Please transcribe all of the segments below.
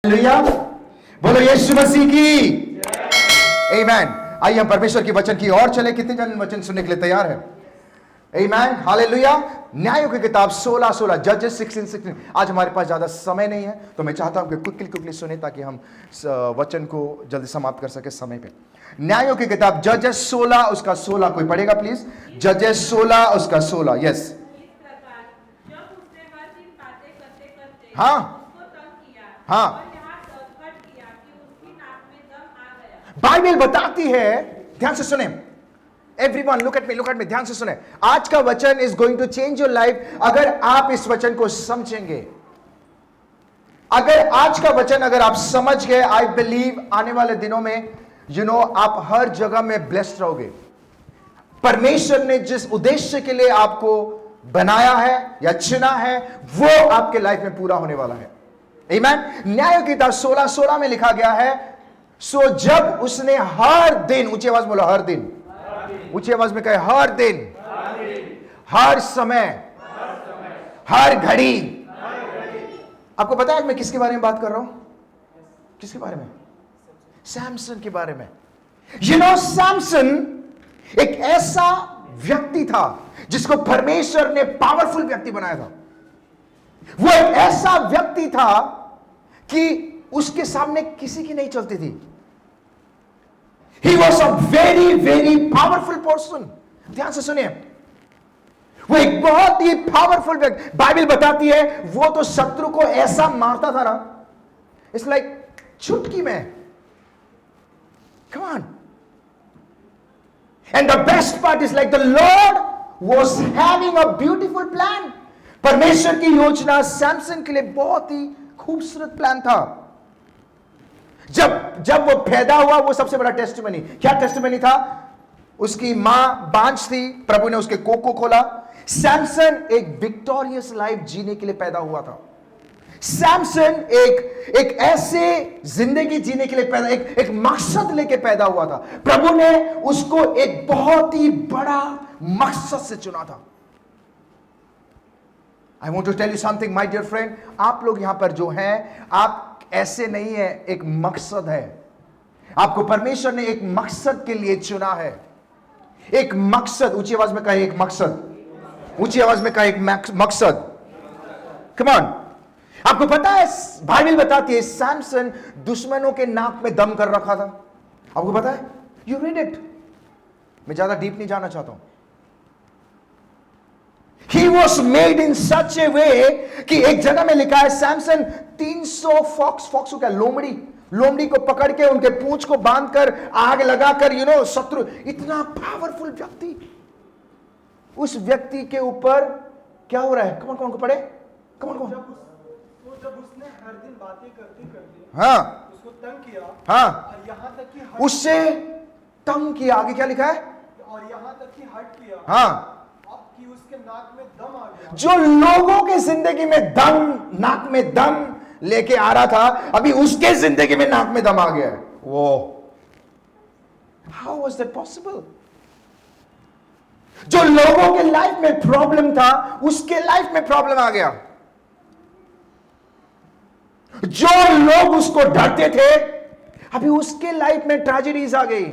Hallelujah, बोलो यीशु मसीह की आमीन। आइए हम परमेश्वर की वचन की ओर चले। कितने जन वचन सुनने के लिए तैयार है? आमीन, हालेलुया। न्यायों की किताब 16 जजेस 16। आज हमारे पास ज्यादा समय नहीं है, तो मैं चाहता हूं कि क्विकली सुने ताकि हम वचन को जल्दी समाप्त कर सके समय पे। न्यायों की किताब जजेस 16 उसका 16, कोई पढ़ेगा प्लीज? जजेस 16 उसका 16। यस, हाँ हाँ, बाइबल बताती है, ध्यान से सुने एवरीवन, लुक एट मी, ध्यान से सुने। आज का वचन is going to change your life अगर आप इस वचन को समझेंगे। अगर आज का वचन अगर आप समझ गए, आई बिलीव आने वाले दिनों में आप हर जगह में ब्लेस्ड रहोगे। परमेश्वर ने जिस उद्देश्य के लिए आपको बनाया है या चुना है, वो आपके लाइफ में पूरा होने वाला है। आमीन। न्याय की किताब 16 में लिखा गया है, सो जब उसने हर दिन, ऊंची आवाज बोलो हर दिन, ऊंची आवाज में कहे हर दिन, हर समय, हर घड़ी। आपको पता है मैं किसके बारे में बात कर रहा हूं? किसके बारे में? सैमसन के बारे में। सैमसन एक ऐसा व्यक्ति था जिसको परमेश्वर ने पावरफुल व्यक्ति बनाया था। वो एक ऐसा व्यक्ति था कि उसके सामने किसी की नहीं चलती थी। He was a very very powerful person। ध्यान से सुनिए, वो एक बहुत ही पावरफुल व्यक्ति। बाइबल बताती है वो तो शत्रु को ऐसा मारता था ना, इट्स लाइक चुटकी में। Come on। And the best part is like the Lord was having a beautiful plan। परमेश्वर की योजना सैमसन के लिए बहुत ही खूबसूरत प्लान था। जब वो पैदा हुआ, वो सबसे बड़ा टेस्टिमनी। क्या टेस्टिमनी था? उसकी मां बांझ थी, प्रभु ने उसके कोख को खोला। सैमसन एक विक्टोरियस लाइफ जीने के लिए पैदा हुआ था। सैमसन एक ऐसे जिंदगी जीने के लिए पैदा, एक मकसद लेके पैदा हुआ था। प्रभु ने उसको एक बहुत ही बड़ा मकसद से चुना था। I want to tell you something my dear friend, आप लोग यहां पर जो हैं, आप ऐसे नहीं है, एक मकसद है। आपको परमेश्वर ने एक मकसद के लिए चुना है। एक मकसद, ऊंची आवाज में कहे एक मकसद, ऊंची आवाज में कहे एक मकसद। Come on. आपको पता है बाइबल बताती है सैमसन दुश्मनों के नाक में दम कर रखा था। आपको पता है? You read it. मैं ज्यादा डीप नहीं जाना चाहता हूं। He was made in such a way कि एक जगह में लिखा है सैमसन 300 फॉक्स को क्या, लोमड़ी को पकड़ के उनके पूंछ को बांधकर आग लगाकर शत्रु, इतना पावरफुल व्यक्ति, उस व्यक्ति के ऊपर क्या हो रहा है? कौन को पढ़े? कौन जब उसने हर दिन बातें करते हाँ उसको तंग किया, हाँ, यहाँ तक कि उससे तंग किया। आगे क्या लिखा है? और यहाँ तक कि हट किया, हाँ, कि उसके नाक में दम आ गया। जो लोगों के जिंदगी में दम, नाक में दम लेके आ रहा था, अभी उसके जिंदगी में नाक में दम आ गया। वो हाउ वाज दैट पॉसिबल? जो लोगों के लाइफ में प्रॉब्लम था, उसके लाइफ में प्रॉब्लम आ गया। जो लोग उसको डरते थे, अभी उसके लाइफ में ट्रेजेडीज आ गई।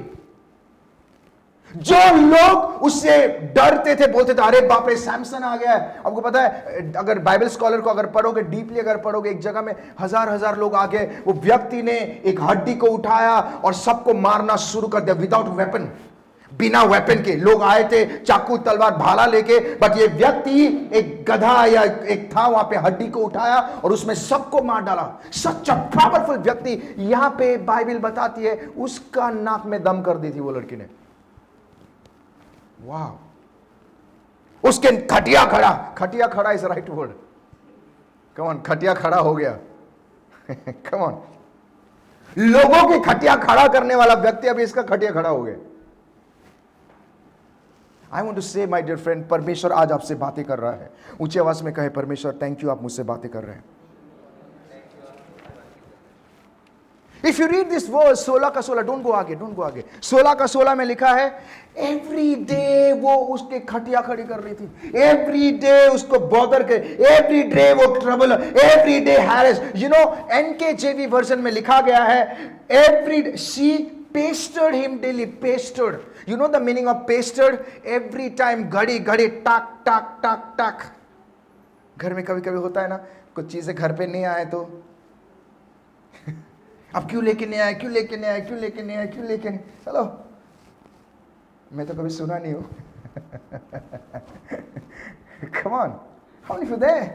जो लोग उससे डरते थे, बोलते थे अरे बाप रे सैमसन आ गया है। आपको पता है, अगर बाइबल स्कॉलर को अगर पढ़ोगे, डीपली अगर पढ़ोगे, एक जगह में हजार लोग आ गए। वो व्यक्ति ने एक हड्डी को उठाया और सबको मारना शुरू कर दिया विदाउट वेपन, बिना वेपन के। लोग आए थे चाकू तलवार भाला लेके, बट ये व्यक्ति एक गधा या एक था वहां पे, हड्डी को उठाया और उसमें सबको मार डाला। सच पावरफुल व्यक्ति। यहां पे बाइबल बताती है उसका नाक में दम कर दी थी वो लड़की ने। वाह। उसके खटिया खड़ा is right word. Come on, खटिया खड़ा हो गया। कम ऑन, लोगों की खटिया खड़ा करने वाला व्यक्ति अभी इसका खटिया खड़ा हो गया। आई वॉन्ट टू से माई डियर फ्रेंड, परमेश्वर आज आपसे बातें कर रहा है। ऊंची आवाज में कहे परमेश्वर थैंक यू, आप मुझसे बातें कर रहे हैं। If you read this verse 16 का 16, डोंट गो आगे 16 का 16 में लिखा है एवरी डे वो उसके खटिया खड़ी कर रही थी, एवरी डे उसको बॉदर कर, एवरी डे वो trouble, every day harass. You know NKJV version में लिखा गया है every she pestered him daily, pestered, you know the meaning of pestered, every time घड़ी घड़ी टाक टाक टाक टाक। घर में कभी कभी होता है ना, कुछ चीजें घर पे नहीं आए तो अब क्यों लेके नहीं आया, क्यों लेके नहीं आया, क्यों लेके नहीं आया, क्यों लेके नहीं, चलो मैं तो कभी सुना नहीं हूं। Come on, how many for there?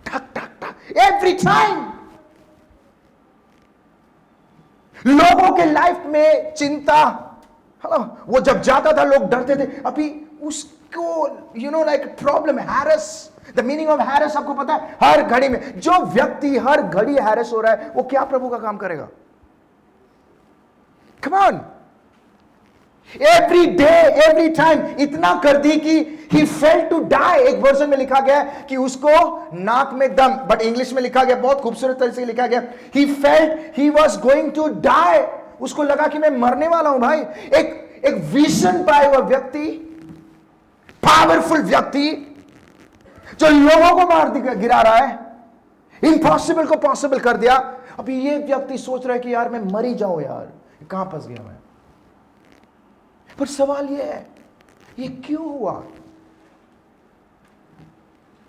टक टक टक every time। लोगों के लाइफ में चिंता, हेलो, वो जब जाता था लोग डरते थे, अभी उसको you know like problem, harass. The meaning of harass आपको पता है? हर घड़ी में जो व्यक्ति हर घड़ी हैरेस हो रहा है वो क्या प्रभु का काम करेगा? Come on, every day every time, इतना कर दी कि ही फेल्ट टू डाई। एक वर्जन में लिखा गया कि उसको नाक में दम, बट इंग्लिश में लिखा गया बहुत खूबसूरत तरह से लिखा गया, he felt he was going to die. उसको लगा कि मैं मरने वाला हूं भाई। एक विजन पाया हुआ व्यक्ति, पावरफुल व्यक्ति जो लोगों को मार गिरा रहा है, इम्पॉसिबल को पॉसिबल कर दिया। अभी ये व्यक्ति सोच रहा है कि यार मैं मरी जाऊं, यार कहां फंस गया मैं। पर सवाल ये है, ये क्यों हुआ?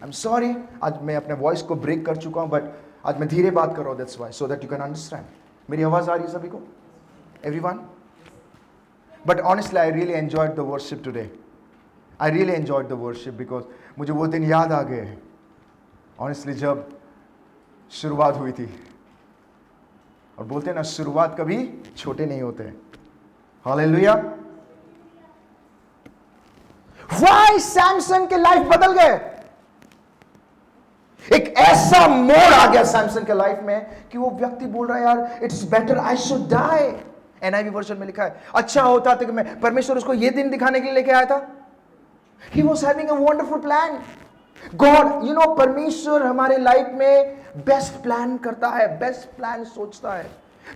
आई एम सॉरी, आज मैं अपने वॉइस को ब्रेक कर चुका हूं, बट आज मैं धीरे बात कर रहा हूं, that's why, so that you can understand. मेरी आवाज आ रही है सभी को, everyone? But honestly I really enjoyed the worship today. I really enjoyed the worship because मुझे वो दिन याद आ गए ऑनेस्टली जब शुरुआत हुई थी। और बोलते हैं ना, शुरुआत कभी छोटे नहीं होते। हालेलुया। व्हाई सैमसन के लाइफ बदल गए। एक ऐसा मोड़ आ गया सैमसन के लाइफ में कि वो व्यक्ति बोल रहा है यार it's better I should die. NIV version में लिखा है, अच्छा होता था कि मैं, परमेश्वर उसको ये दिन दिखाने के लिए लेके आया था। He was having a wonderful plan. God, you know, परमेश्वर हमारे लाइफ में बेस्ट प्लान करता है, बेस्ट प्लान सोचता है।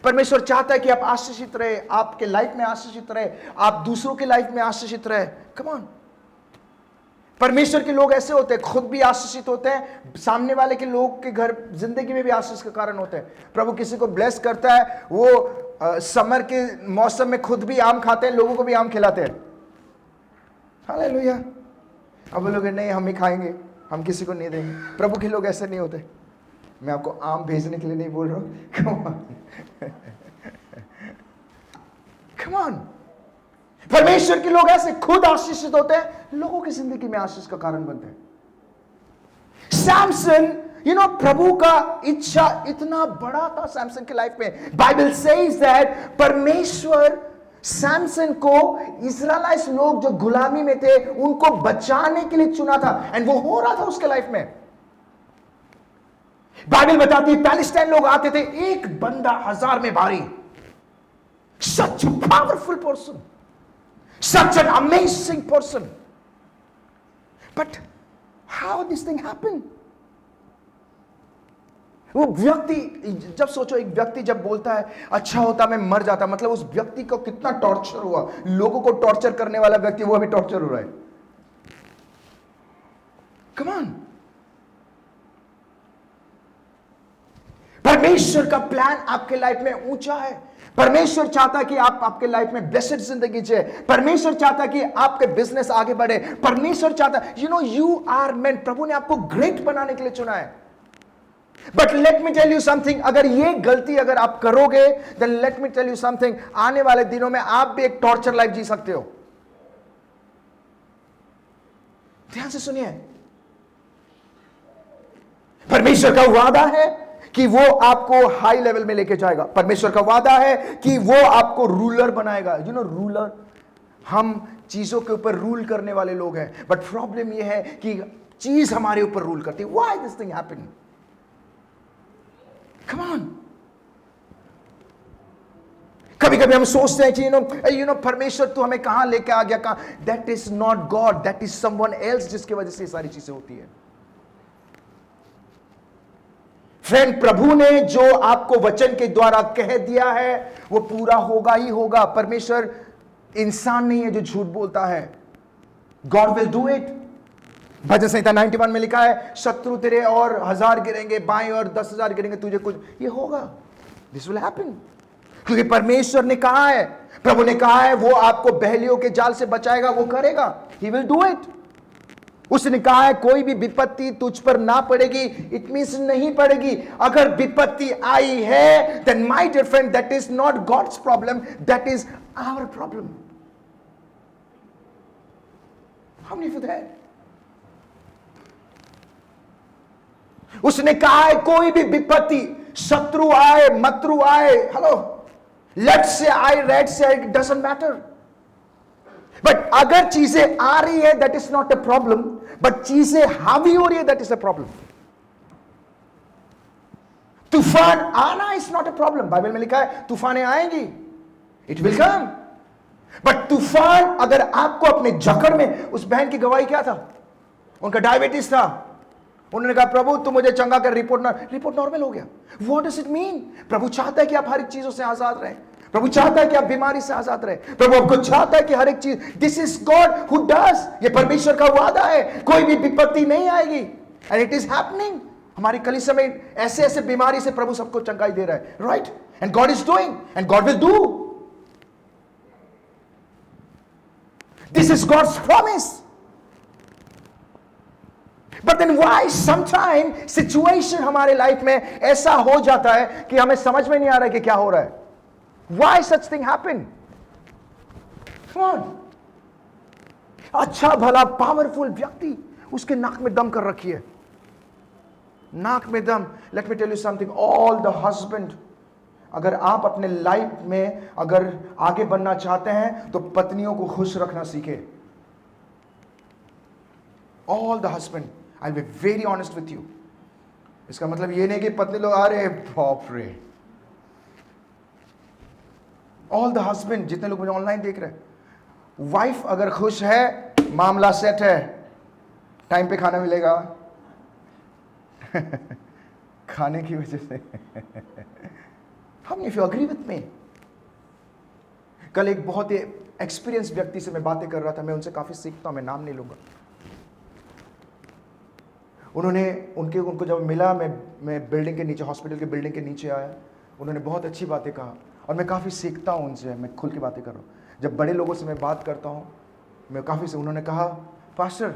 परमेश्वर चाहता है कि आप आशीषित रहे, आपके लाइफ में आशीषित रहे, आप दूसरों के लाइफ में आशीषित रहे। कम ऑन, परमेश्वर के लोग ऐसे होते हैं, खुद भी आशीषित होते हैं, सामने वाले के लोग के घर जिंदगी में भी आशीष का कारण होते हैं। प्रभु किसी को ब्लेस करता है, वो समर के मौसम में खुद भी आम खाते हैं, लोगों को भी आम खिलाते हैं। हालेलुया। अब लोग नहीं हम ही खाएंगे, हम किसी को नहीं देंगे। प्रभु के लोग ऐसे नहीं होते। मैं आपको आम भेजने के लिए नहीं बोल रहा हूं। कम ऑन, परमेश्वर के लोग ऐसे खुद आशीषित होते हैं, लोगों की जिंदगी में आशीष का कारण बनते हैं। सैमसन, यू नो, प्रभु का इच्छा इतना बड़ा था सैमसन की लाइफ में। बाइबल सेज दैट परमेश्वर सैमसन को इस्राएलाइट लोग जो गुलामी में थे उनको बचाने के लिए चुना था, एंड वो हो रहा था उसके लाइफ में। बाइबल बताती है पैलेस्टाइन लोग आते थे, एक बंदा 1000 में भारी। Such a powerful person, such an amazing person, but how this thing happen? वो व्यक्ति, जब सोचो एक व्यक्ति जब बोलता है अच्छा होता मैं मर जाता, मतलब उस व्यक्ति को कितना टॉर्चर हुआ। लोगों को टॉर्चर करने वाला व्यक्ति वो अभी टॉर्चर हो रहा है। कम ऑन, परमेश्वर का प्लान आपके लाइफ में ऊंचा है। परमेश्वर चाहता है कि आप आपके लाइफ में ब्लेस्ड जिंदगी जिए। परमेश्वर चाहता है कि आपके बिजनेस आगे बढ़े। परमेश्वर चाहता है, you know, you are meant, प्रभु ने आपको ग्रेट बनाने के लिए चुना है। But let me tell you something, अगर ये गलती अगर आप करोगे, then let me tell you something, आने वाले दिनों में आप भी एक टॉर्चर लाइफ जी सकते हो। ध्यान से सुनिए, परमेश्वर का वादा है कि वो आपको हाई लेवल में लेके जाएगा। परमेश्वर का वादा है कि वो आपको रूलर बनाएगा। यू नो, रूलर, हम चीजों के ऊपर रूल करने वाले लोग हैं, बट प्रॉब्लम ये है कि चीज हमारे ऊपर रूल करती है। Why this thing happen? Come on. कभी कभी हम सोचते हैं कि यू नो परमेश्वर तू हमें कहां लेके आ गया, कहां। That is not God, that is someone else, जिसकी वजह से सारी चीजें होती है। फ्रेंड, प्रभु ने जो आपको वचन के द्वारा कह दिया है वो पूरा होगा ही होगा। परमेश्वर इंसान नहीं है जो झूठ बोलता है। God will do it. भजन संहिता 91 में लिखा है, शत्रु तेरे और 1000 गिरेंगे बाएं और 10,000 गिरेंगे तुझे कुछ, ये होगा। दिस विल हैपन, क्योंकि परमेश्वर ने कहा है, प्रभु ने कहा है, वो आपको बहलियों के जाल से बचाएगा, वो करेगा। He will do it. उसने कहा है कोई भी विपत्ति तुझ पर ना पड़ेगी, इट मींस नहीं पड़ेगी। अगर विपत्ति आई है, then my dear friend, that is not God's problem, that is our problem. How many of that? उसने कहा है कोई भी विपत्ति, शत्रु आए, मतरु आए, हेलो, लेफ्ट से आए, राइट से आए, इट डजंट मैटर। बट अगर चीजें आ रही है, that is not a problem, but चीजें हावी हो रही है, दैट इज अ प्रॉब्लम। तूफान आना is not a problem. Bible में लिखा है तूफानें आएंगी, इट विल कम। बट तूफान अगर आपको अपने जकड़ में, उस बहन की गवाही क्या था? उनका डायबिटीज था। उन्होंने कहा प्रभु तू मुझे चंगा कर, रिपोर्ट नॉर्मल हो गया। What does it mean? प्रभु चाहता है कि आप हर एक चीजों से आजाद रहें। प्रभु चाहता है कि आप बीमारी से आजाद रहे। प्रभु आपको चाहता है कि हर एक चीज, this is God who does. ये परमेश्वर का वादा है, कोई भी विपत्ति नहीं आएगी, एंड इट इज हैपनिंग। हमारी कलीसिया में ऐसे ऐसे बीमारी से प्रभु सबको चंगाई दे रहा है, right? And God is doing, and God will do. This is God's promise. But then why sometime situation हमारे लाइफ में ऐसा हो जाता है कि हमें समझ में नहीं आ रहा है कि क्या हो रहा है। Why such thing happen? Come on. अच्छा भला पावरफुल व्यक्ति, उसके नाक में दम कर रखी है, नाक में दम। Let me tell you something, all the husband, अगर आप अपने लाइफ में अगर आगे बढ़ना चाहते हैं तो पत्नियों को खुश रखना सीखे। All the husband, I will be very honest with you. इसका मतलब ये नहीं कि पत्नी लोग आ रहे बाप रे। ऑल द हस्बैंड, जितने लोग मुझे ऑनलाइन देख रहे हैं, वाइफ अगर खुश है, मामला सेट है, टाइम पे खाना मिलेगा खाने की वजह से हम, if you agree with me. कल एक बहुत ही एक्सपीरियंस व्यक्ति से मैं बातें कर रहा था, मैं उनसे काफी सीखता हूं, मैं नाम नहीं लूंगा। उनको जब मिला, मैं बिल्डिंग के नीचे, हॉस्पिटल के बिल्डिंग के नीचे आया, उन्होंने बहुत अच्छी बातें कहा और मैं काफ़ी सीखता हूँ उनसे। मैं खुल के बातें कर रहा हूँ, जब बड़े लोगों से मैं बात करता हूँ मैं काफ़ी से। उन्होंने कहा पास्टर,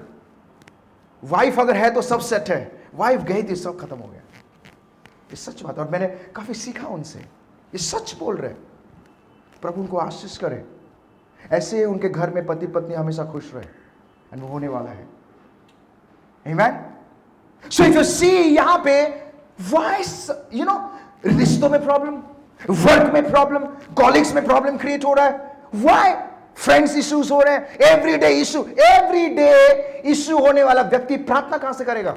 वाइफ अगर है तो सब सेट है, वाइफ गई थी सब खत्म हो गया। ये सच बात है और मैंने काफ़ी सीखा उनसे, ये सच बोल रहे। प्रभु उनको आशीष करे, ऐसे उनके घर में पति पत्नी हमेशा खुश रहे, एंड वो होने वाला है। आमीन। सो इफ यू सी यहां पे व्हाई, यू नो, रिश्तों में प्रॉब्लम, वर्क में प्रॉब्लम, कॉलिग्स में प्रॉब्लम क्रिएट हो रहा है, व्हाई? फ्रेंड्स इश्यूज हो रहे हैं, एवरीडे इश्यू होने वाला व्यक्ति प्रार्थना कहां से करेगा?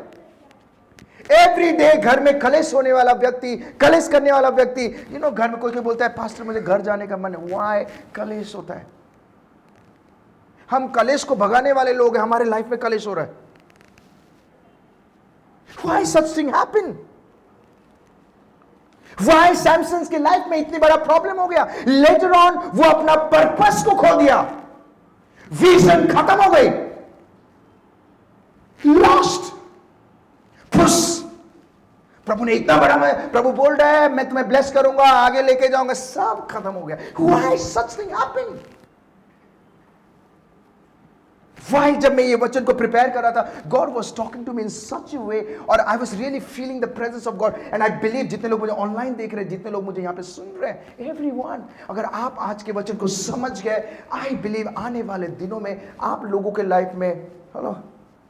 एवरीडे घर में कलेश होने वाला व्यक्ति, कलेश करने वाला व्यक्ति, यू नो, घर में कोई बोलता है पास्टर मुझे घर जाने का मन है, व्हाई? कलेश होता है। हम कलेश को भगाने वाले लोग हैं, हमारे लाइफ में कलेश हो रहा है। Why such thing happen? Why Samson के लाइफ में इतनी बड़ा प्रॉब्लम हो गया? लेटर ऑन वो अपना पर्पस को खो दिया, विजन खत्म हो गई, लॉस्ट, पुश। प्रभु ने इतना बड़ा, प्रभु बोल रहा है मैं तुम्हें ब्लेस करूंगा, आगे लेके जाऊंगा, सब खत्म हो गया। Why such thing happened? Why? जब मैं ये वचन को प्रिपेयर कर रहा था, God was talking to me in such a way, और I was really feeling the presence of God, and I believe जितने लोग मुझे ऑनलाइन देख रहे हैं, जितने लोग मुझे यहाँ पे सुन रहे हैं, everyone, अगर आप आज के वचन को समझ गए, I believe आने वाले दिनों में आप लोगों के लाइफ में, हेलो,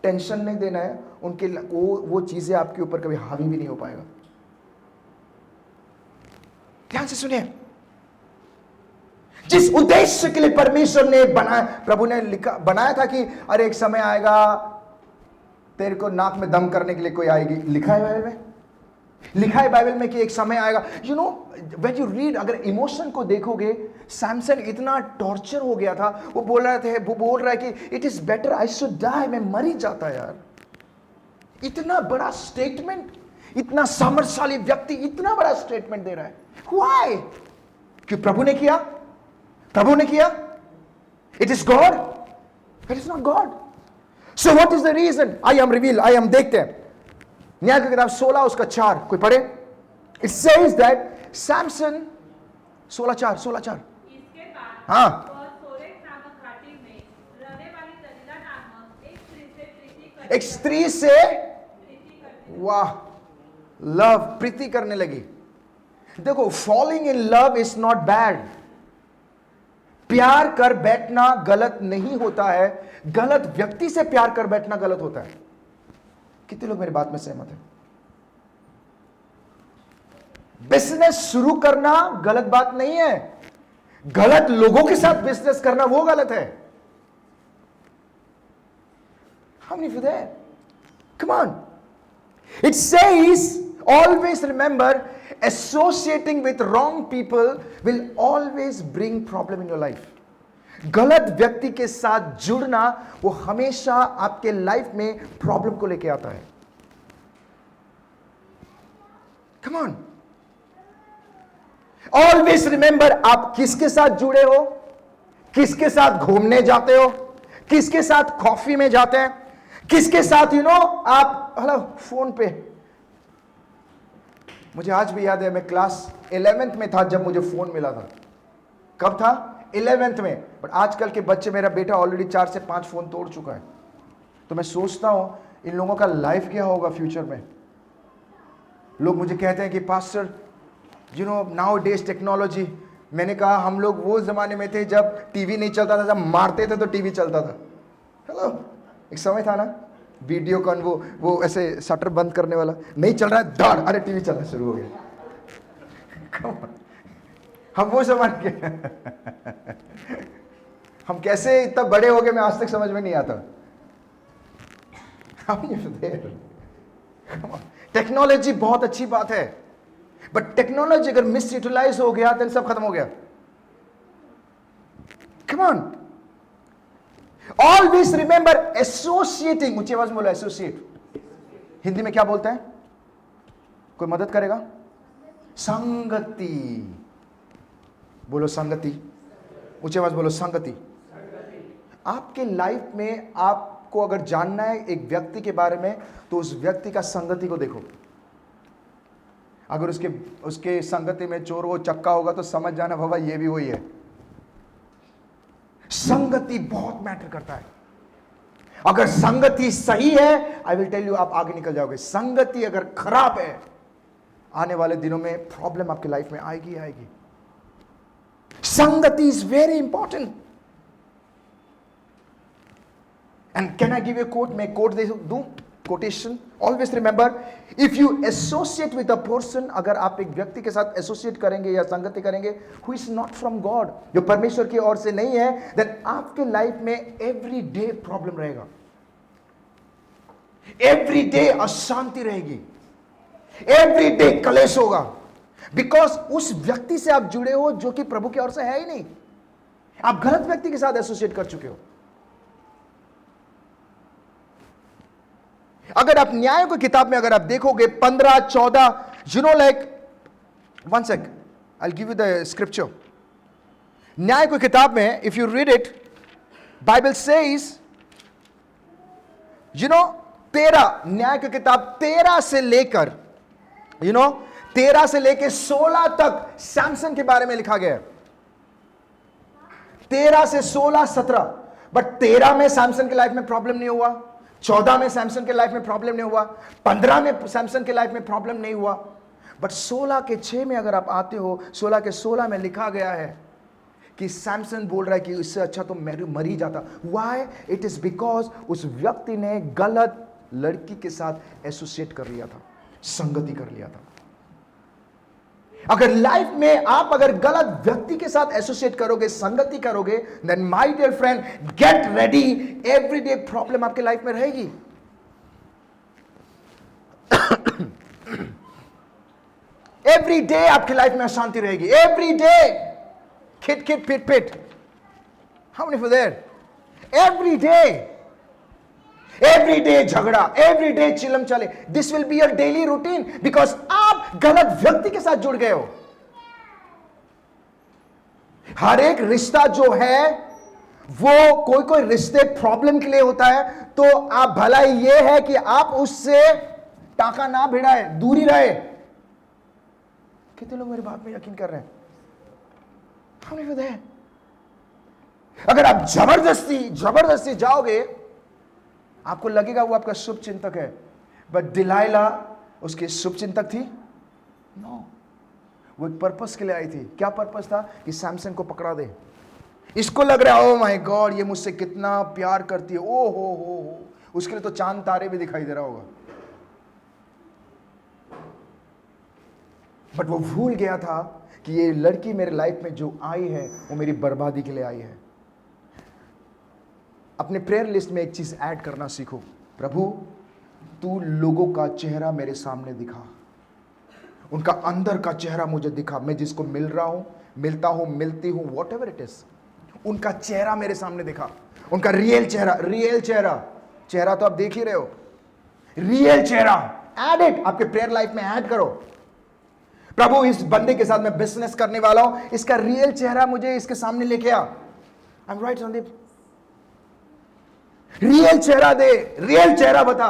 टेंशन नहीं देना है, उनके वो चीजें आपके ऊपर कभी हावी भी नहीं हो पाएगा। ध्यान से सुनिए, जिस उद्देश्य के लिए परमेश्वर ने बनाया, प्रभु ने बनाया था कि अरे एक समय आएगा तेरे को नाक में दम करने के लिए कोई आएगी। लिखा है बाइबल में, लिखा है बाइबल में कि एक समय आएगा। You know, when you read, अगर इमोशन को देखोगे, सैमसन इतना टॉर्चर हो गया था, वो बोल रहा है कि it is better I should die, मैं मर ही जाता यार। इतना बड़ा स्टेटमेंट, इतना सामर्थ्यशाली व्यक्ति इतना बड़ा स्टेटमेंट दे रहा है? Why? कि प्रभु ने किया? प्रभु ने किया? It is God? It is not God. So what is the reason? I am revealed. I am, देखते हैं न्याय की किताब 16 उसका 4, कोई पढ़े? It says that Samson 16:4 इसके बाद हाँ वह सोरेक नामक घाटी में रहने वाली दलीला नामक एक स्त्री से प्रीति करती वाह, लव, प्रीति करने लगी। देखो, falling in love is not bad. प्यार कर बैठना गलत नहीं होता है, गलत व्यक्ति से प्यार कर बैठना गलत होता है। कितने लोग मेरी बात में सहमत हैं? बिजनेस शुरू करना गलत बात नहीं है, गलत लोगों के साथ बिजनेस करना वो गलत है। How many for that? Come on. It says, always remember, associating with wrong people will always bring problem in your life. गलत व्यक्ति के साथ जुड़ना वो हमेशा आपके लाइफ में प्रॉब्लम को लेके आता है। Come on. Always remember, आप किसके साथ जुड़े हो, किसके साथ घूमने जाते हो, किसके साथ कॉफी में जाते हैं, किसके साथ आप हेलो फोन पे। मुझे आज भी याद है, मैं क्लास 11th में था जब मुझे फोन मिला था। कब था? 11th में। बट आजकल के बच्चे, मेरा बेटा ऑलरेडी 4 से 5 फोन तोड़ चुका है। तो मैं सोचता हूं इन लोगों का लाइफ क्या होगा फ्यूचर में। लोग मुझे कहते हैं कि पास्टर नाउ डेज टेक्नोलॉजी। मैंने कहा हम लोग वो जमाने में थे जब टीवी नहीं चलता था, जब मारते थे तो टीवी चलता था। हेलो, एक समय था ना, वीडियो कॉन, वो ऐसे शटर बंद करने वाला, नहीं चल रहा है, धड़, अरे टीवी चलना शुरू हो गया। हम वो समझ के हम कैसे इतना बड़े हो गए, मैं आज तक समझ में नहीं आता। टेक्नोलॉजी बहुत अच्छी बात है, बट टेक्नोलॉजी अगर मिस यूटिलाइज हो गया तो सब खत्म हो गया। Come on, always remember associating. ऊंची आवाज में बोलो एसोसिएट। हिंदी में क्या बोलते हैं? कोई मदद करेगा? संगति। बोलो संगति। ऊंची आवाज बोलो संगति। आपके लाइफ में आपको अगर जानना है एक व्यक्ति के बारे में, तो उस व्यक्ति का संगति को देखो। अगर उसके संगति में चोर वो चक्का होगा तो समझ जाना बाबा ये भी वही है। संगति बहुत मैटर करता है। अगर संगति सही है, आई विल टेल यू, आप आगे निकल जाओगे। संगति अगर खराब है, आने वाले दिनों में प्रॉब्लम आपकी लाइफ में आएगी। संगति is very important. And can I give you quote? मैं कोट दे दूं, quotation. Always remember, if you associate with a person, अगर आप एक व्यक्ति के साथ एसोसिएट करेंगे या संगति करेंगे who is not from God, जो परमेश्वर की ओर से नहीं है, देन आपके लाइफ में एवरी डे प्रॉब्लम रहेगा, एवरी डे अशांति रहेगी, एवरी डे कलेश होगा। बिकॉज उस व्यक्ति से आप जुड़े हो जो कि प्रभु की ओर से है ही नहीं। आप गलत व्यक्ति के साथ एसोसिएट कर चुके हो। अगर आप न्याय की किताब में अगर आप देखोगे 15-14, like one sec, I give you the scripture. न्याय की किताब में if you read it, Bible says, 13, न्याय की किताब 13 से लेकर 16 तक सैमसन के बारे में लिखा गया है। 13 से 16, 17। बट 13 में सैमसन के लाइफ में प्रॉब्लम नहीं हुआ, 14 में सैमसन के लाइफ में प्रॉब्लम नहीं हुआ, 15 में सैमसन के लाइफ में प्रॉब्लम नहीं हुआ। बट 16 के 6 में अगर आप आते हो, 16 के 16 में लिखा गया है कि सैमसन बोल रहा है कि इससे अच्छा तो मर ही जाता। व्हाई? इट इज बिकॉज उस व्यक्ति ने गलत लड़की के साथ एसोसिएट कर लिया था, संगति कर लिया था। अगर लाइफ में आप अगर गलत व्यक्ति के साथ एसोसिएट करोगे, संगति करोगे, then my dear friend, get ready, everyday problem आपके लाइफ में रहेगी। एवरी डे आपकी लाइफ में अशांति रहेगी, एवरी डे खिट खिट पिट पिट। How many for there? Every day every day झगड़ा, एवरी डे चिलम चले, this will be your daily routine, because आप गलत व्यक्ति के साथ जुड़ गए हो। हर एक रिश्ता जो है वो कोई कोई रिश्ते प्रॉब्लम के लिए होता है, तो आप भलाई ये है कि आप उससे टाका ना भिड़ाए, दूरी रहे। कितने लोग मेरी बात में यकीन कर रहे हैं? How many of you there? अगर आप जबरदस्ती जाओगे, आपको लगेगा वो आपका शुभ चिंतक है, बट डिलाइला उसकी शुभ चिंतक थी? नो, वो एक पर्पस के लिए आई थी। क्या पर्पस था? कि सैमसन को पकड़ा दे। इसको लग रहा है ओ माय गॉड ये मुझसे कितना प्यार करती है, ओ हो, उसके लिए तो चांद तारे भी दिखाई दे रहा होगा। बट वो भूल गया था कि ये लड़की मेरे लाइफ में जो आई है वो मेरी बर्बादी के लिए आई है। अपने प्रेयर लिस्ट में एक चीज ऐड करना सीखो, प्रभु तू लोगों का चेहरा मेरे सामने दिखा, उनका अंदर का चेहरा मुझे दिखा। मैं जिसको मिल रहा हूं, मिलता हूं, मिलती हूं, वॉट एवर इट इज, उनका चेहरा मेरे सामने दिखा, उनका रियल चेहरा तो आप देख ही रहे हो, रियल चेहरा ऐड इट, आपके प्रेयर लाइफ में ऐड करो। प्रभु इस बंदे के साथ मैं बिजनेस करने वाला हूं, इसका रियल चेहरा मुझे इसके सामने लेके आ। I am right Sandeep? Real चेहरा दे, रियल चेहरा बता।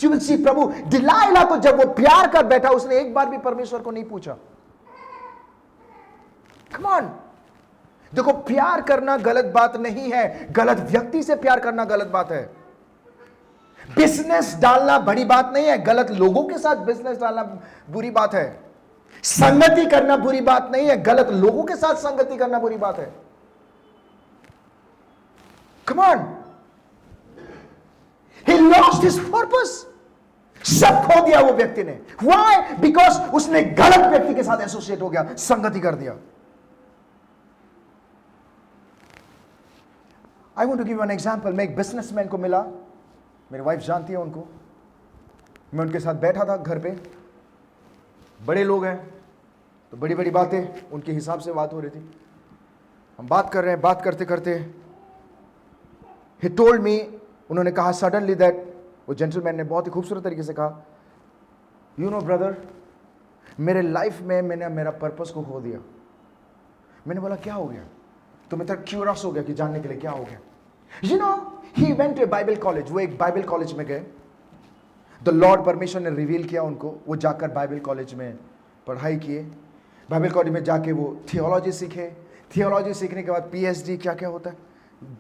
You will see. प्रभु डिलाइला को जब वो प्यार कर बैठा, उसने एक बार भी परमेश्वर को नहीं पूछा। कम ऑन, देखो प्यार करना गलत बात नहीं है, गलत व्यक्ति से प्यार करना गलत बात है। बिजनेस डालना बड़ी बात नहीं है, गलत लोगों के साथ बिजनेस डालना बुरी बात है। संगति करना बुरी बात नहीं है, गलत लोगों के साथ संगति करना बुरी बात है। Come on, he lost his purpose. सब खो दिया वो व्यक्ति ने। Why? Because उसने गलत व्यक्ति के साथ एसोसिएट हो गया, संगति कर दिया। I want to give you an example. मैं एक बिजनेसमैन को मिला, मेरी वाइफ जानती है उनको, मैं उनके साथ बैठा था घर पे, बड़े लोग हैं तो बड़ी बड़ी बातें उनके हिसाब से बात हो रही थी। हम बात कर रहे हैं, बात करते करते he told me, उन्होंने कहा सडनली दैट, वो जेंटलमैन ने बहुत ही खूबसूरत तरीके से कहा, यू नो ब्रदर, मेरे लाइफ में मैंने मेरा पर्पस को खो दिया। मैंने बोला क्या हो गया? तो मैं थोड़ा क्यूरियस हो गया कि जानने के लिए क्या हो गया। You know he went to a Bible college, वो एक बाइबल कॉलेज में गए, द लॉर्ड परमेश्वर ने रिवील किया उनको, वो जाकर बाइबल कॉलेज में पढ़ाई किए, बाइबल कॉलेज में जाके वो थियोलॉजी सीखे, थियोलॉजी सीखने के बाद पीएचडी, क्या क्या होता है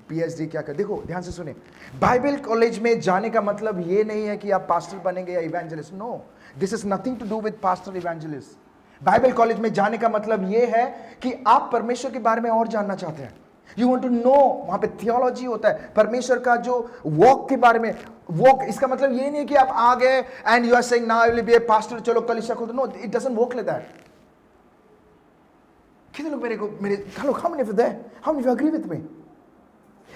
पीएचडी, क्या क्या, देखो ध्यान से सुने, बाइबल कॉलेज में जाने का मतलब ये नहीं है कि आप पास्टर बनेंगे या evangelist, no, this is nothing to do with pastor evangelist. Bible college में जाने का मतलब ये है कि आप परमेश्वर के बारे में और जानना चाहते हैं, यू वांट टू नो, वहां पे थियोलॉजी होता है, परमेश्वर का जो वॉक के बारे में, वॉक, इसका मतलब ये नहीं है कि आप आ गए and you are saying now I will be a pastor, चलो कलीसिया खोलो, no, it doesn't work like that. कितने लोग hello, how many of you there, how many of you agree with me?